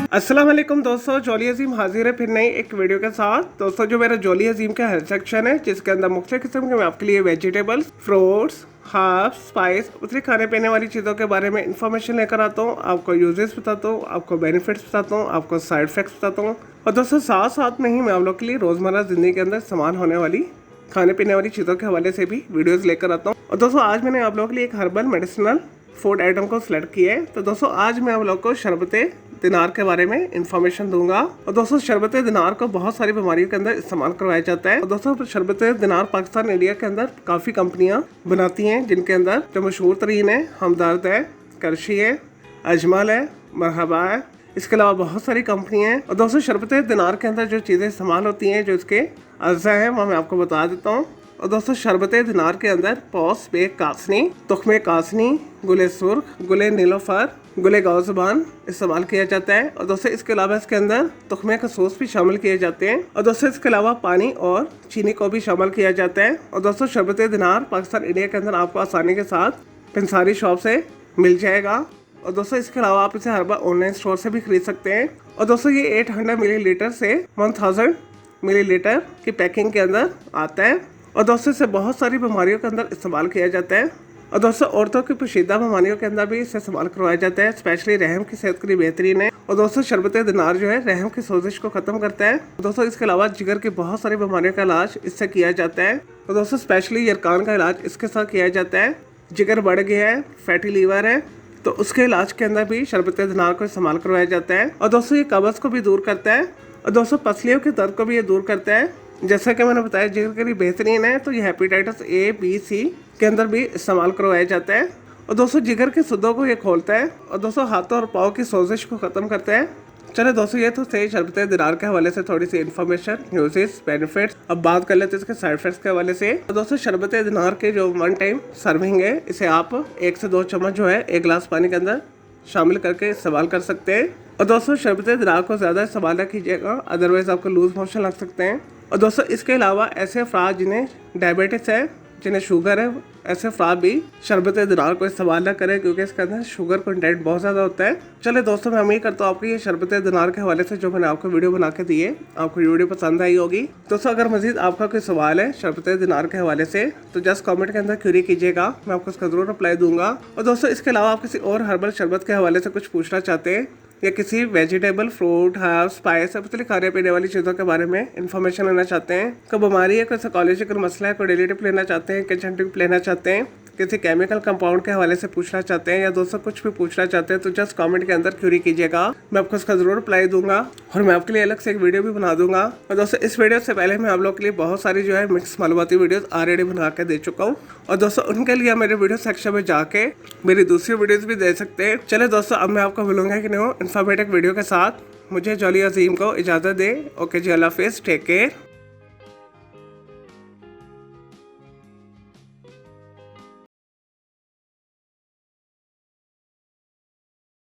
अस्सलाम वालेकुम दोस्तों, जॉली अजीम हाजिर है फिर नई एक वीडियो के साथ। दोस्तों जो मेरा जॉली अजीम का हेल्थ सेक्शन है, जिसके अंदर मुख्तलिफ किस्म के मैं आपके लिए वेजिटेबल्स, फ्रूट्स, हर्ब्स, स्पाइस, दूसरी खाने पीने वाली चीज़ों के बारे में इंफॉर्मेशन लेकर आता हूँ। आपको यूजेस बताता हूँ, आपको बेनिफिट्स बताता हूँ, आपको साइड इफेक्ट्स बताता हूँ। और दोस्तों साथ साथ में ही मैं आप लोग के लिए रोज़मर्रा ज़िंदगी के अंदर इस्तेमाल होने वाली खाने पीने वाली चीज़ों के हवाले से भी वीडियोस लेकर आता हूँ। और दोस्तों आज मैंने आप लोगों के लिए एक हर्बल मेडिसिनल फूड आइटम को सिलेक्ट किया है। तो दोस्तों आज मैं आप लोग को शरबते दिनार के बारे में इंफॉर्मेशन दूंगा। और दोस्तों शरबते दिनार को बहुत सारी बीमारियों के अंदर इस्तेमाल करवाया जाता है। और दोस्तों शरबते दिनार पाकिस्तान इंडिया के अंदर काफ़ी कंपनियां बनाती हैं, जिनके अंदर जो मशहूर तरीन है हमदर्द है, करशी है, अजमल है, मरहबा है। इसके अलावा बहुत सारी कंपनियां हैं। और दोस्तों शरबते दिनार के अंदर जो चीज़ें इस्तेमाल होती हैं, जो इसके अज्जा हैं, वो मैं आपको बता देता हूँ। और दोस्तों शरबते दिनार के अंदर पौस बेग कासनी, तुख्मे कासनी, गुले सुर्ख, गुले नीलोफर, गुले गौज़बान इस्तेमाल किया जाता है। और दोस्तों इसके अलावा इसके अंदर तुख्मे खसूस भी शामिल किए जाते हैं। और दोस्तों इसके अलावा पानी और चीनी को भी शामिल किया जाता है। और दोस्तों शरबते दिनार पाकिस्तान इंडिया के अंदर आपको आसानी के साथ पंसारी शॉप से मिल जाएगा। और दोस्तों इसके अलावा आप इसे हर बार ऑनलाइन स्टोर से भी खरीद सकते हैं। और दोस्तों ये 800 मिलीलीटर से 1000 मिलीलीटर की पैकिंग के अंदर आता है। और दोस्तों इसे बहुत सारी बीमारियों के अंदर इस्तेमाल किया जाता है। और दोस्तों औरतों की पोशीदा बीमारियों के अंदर भी इसे इस्तेमाल करवाया जाता है, स्पेशली रहम की सेहत के लिए बेहतरीन है। और दोस्तों शरबत दिनार जो है रहम की सोजिश को ख़त्म करता है। दोस्तों इसके अलावा जिगर की बहुत सारी बीमारियों का इलाज इससे किया जाता है। और दोस्तों स्पेशली यरकान का इलाज इसके साथ किया जाता है। जिगर बढ़ गया है, फैटी लीवर है, तो उसके इलाज के अंदर भी शरबत दिनार को इस्तेमाल करवाया जाता है। और दोस्तों ये कब्ज़ को भी दूर करता है। और दोस्तों पसलियों के दर्द को भी ये दूर करता है। जैसा कि मैंने बताया जिगर के लिए बेहतरीन है, तो ये हेपेटाइटिस ए, बी, सी के अंदर भी इस्तेमाल करवाया जाता है। और दोस्तों जिगर के सुद्धों को ये खोलता है। और दोस्तों हाथों और पाँव की सोजिश को ख़त्म करता है। चलो दोस्तों ये तो सही शरबत दिनार के हवाले से थोड़ी सी इन्फॉर्मेशन, यूजेस, बेनिफिट्स। अब बात कर लेते हैं इसके साइड इफेक्ट्स के हवाले से। तो दोस्तों शरबत दिनार के जो 1 टाइम सर्विंग है, इसे आप 1 से 2 चम्मच जो है 1 गिलास पानी के अंदर शामिल करके इस्तेमाल कर सकते हैं। और दोस्तों शरबत दिनार को ज़्यादा इस्तेमाल न कीजिएगा, अदरवाइज़ आपको लूज मोशन लग सकते हैं। और दोस्तों इसके अलावा ऐसे अफराद जिन्हें डायबिटीज़ है, जिन्हें शुगर है, ऐसे अफराद भी शरबत दिनार को इस्तेमाल न करें, क्योंकि इसके अंदर शुगर कंटेंट बहुत ज़्यादा होता है। चले दोस्तों मैं उम्मीद करता हूँ आपको ये शरबत दिनार के हवाले से जो मैंने आपको वीडियो बना के दी है, आपको ये वीडियो पसंद आई होगी। दोस्तों अगर मजीद आपका कोई सवाल है शरबत दिनार के हवाले से, तो जस्ट कमेंट के अंदर क्वेरी कीजिएगा, मैं आपको उसका ज़रूर रिप्लाई दूंगा। और दोस्तों इसके अलावा आप किसी और हर्बल शरबत के हवाले से कुछ पूछना चाहते हैं, या किसी वेजिटेबल, फ्रूट, हर्ब, स्पाइस, अपने खाने पीने वाली चीज़ों के बारे में इंफॉर्मेशन लेना चाहते हैं, कोई बीमारी है, कोई साइकोलॉजिकल मसला है, कोई डेली टिप लेना चाहते हैं, किचन टिप लेना चाहते हैं, किसी केमिकल कंपाउंड के हवाले से पूछना चाहते हैं, या दोस्तों कुछ भी पूछना चाहते हैं, तो जस्ट कमेंट के अंदर क्वेरी कीजिएगा, मैं आपको उसका ज़रूर रिप्लाई दूंगा। और मैं आपके लिए अलग से एक वीडियो भी बना दूंगा। और दोस्तों इस वीडियो से पहले मैं आप लोगों के लिए बहुत सारी जो है मिक्स मालूमाती वीडियोस ऑलरेडी बना के दे चुका हूँ। और दोस्तों उनके लिए मेरे वीडियो सेक्शन में जाके मेरी दूसरी वीडियोस भी दे सकते हैं। चले दोस्तों अब मैं आपको मिलूंगा कि नहीं इन्फॉर्मेटिव वीडियो के साथ। मुझे जॉली अजीम को इजाज़त दे। ओके जी, अल्लाह हाफिज़, टेक केयर।